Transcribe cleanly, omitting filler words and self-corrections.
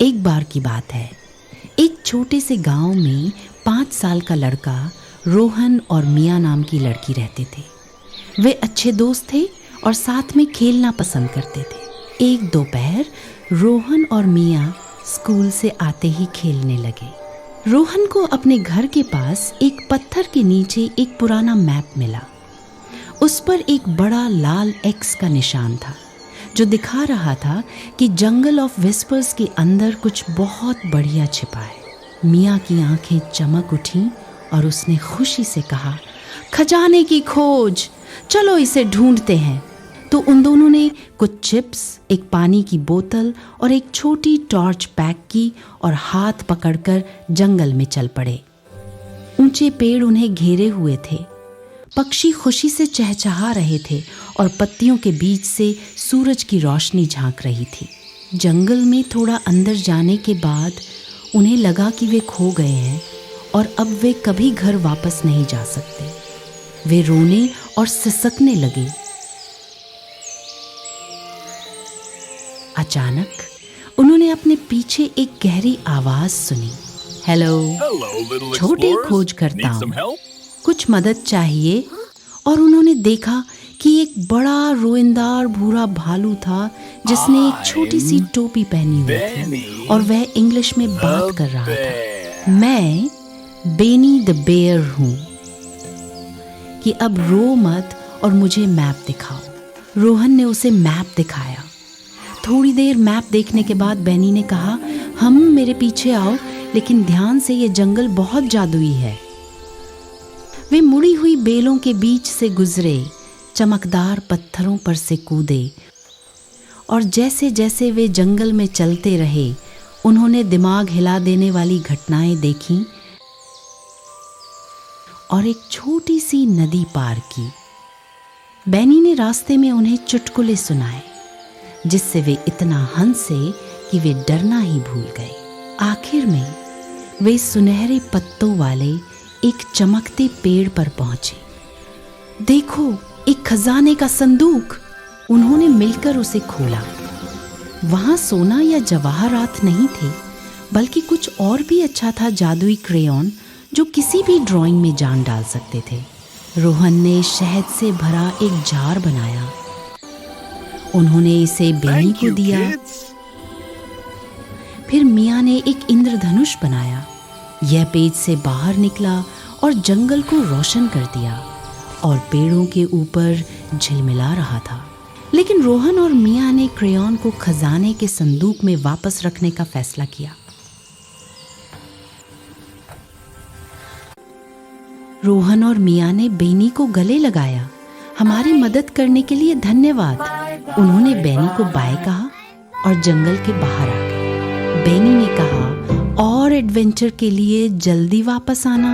एक बार की बात है, एक छोटे से गांव में 5 साल का लड़का रोहन और मिया नाम की लड़की रहते थे। वे अच्छे दोस्त थे और साथ में खेलना पसंद करते थे। एक दोपहर रोहन और मिया स्कूल से आते ही खेलने लगे। रोहन को अपने घर के पास एक पत्थर के नीचे एक पुराना मैप मिला। उस पर एक बड़ा लाल एक्स का निशान था जो दिखा रहा था कि जंगल ऑफ विस्पर्स के अंदर कुछ बहुत बढ़िया छिपा है। मिया की आंखें चमक उठीं और उसने खुशी से कहा, खजाने की खोज, चलो इसे ढूंढते हैं। तो उन दोनों ने कुछ चिप्स, एक पानी की बोतल और एक छोटी टॉर्च पैक की और हाथ पकड़कर जंगल में चल पड़े। ऊंचे पेड़ उन्हें घेरे हुए थे, पक्षी खुशी से चहचहा रहे थे और पत्तियों के बीच से सूरज की रोशनी झांक रही थी। जंगल में थोड़ा अंदर जाने के बाद उन्हें लगा कि वे खो गए हैं और अब वे कभी घर वापस नहीं जा सकते। वे रोने और सिसकने लगे। अचानक उन्होंने अपने पीछे एक गहरी आवाज सुनी। हेलो, छोटे खोजकर्ता, कुछ मदद चाहिए? और उन्होंने देखा कि एक बड़ा रोएंदार भूरा भालू था जिसने एक छोटी सी टोपी पहनी हुई थी और वह इंग्लिश में बात कर रहा था। मैं बेनी द बेयर हूँ कि अब रो मत और मुझे मैप दिखाओ। रोहन ने उसे मैप दिखाया। थोड़ी देर मैप देखने के बाद बेनी ने कहा, हम मेरे पीछे आओ, लेकिन ध्यान से, ये जंगल बहुत जादुई है। वे मुड़ी हुई बेलों के बीच से गुजरे, चमकदार पत्थरों पर से कूदे और जैसे जैसे वे जंगल में चलते रहे उन्होंने दिमाग हिला देने वाली घटनाएं देखीं और एक छोटी सी नदी पार की। बेनी ने रास्ते में उन्हें चुटकुले सुनाए जिससे वे इतना हंसे कि वे डरना ही भूल गए। आखिर में वे सुनहरे पत्तों वाले एक चमकते पेड़ पर पहुंचे। देखो, एक खजाने का संदूक। उन्होंने मिलकर उसे खोला। वहां सोना या जवाहरात नहीं थे, बल्कि कुछ और भी अच्छा था, जादुई क्रेयॉन जो किसी भी ड्राइंग में जान डाल सकते थे। रोहन ने शहद से भरा एक जार बनाया। उन्होंने इसे बेनी को दिया। फिर मिया ने एक इंद्रधनुष बनाया। यह पेज से बाहर निकला और जंगल को रोशन कर दिया और पेड़ों के ऊपर झिलमिला रहा था। लेकिन रोहन और मिया ने क्रेयॉन को खजाने के संदूक में वापस रखने का फैसला किया। रोहन और मिया ने बेनी को गले लगाया। हमारी मदद करने के लिए धन्यवाद। उन्होंने बेनी को बाय कहा और जंगल के बाहर आ गए। बेनी ने कहा, और एडवेंचर के लिए जल्दी वापस आना।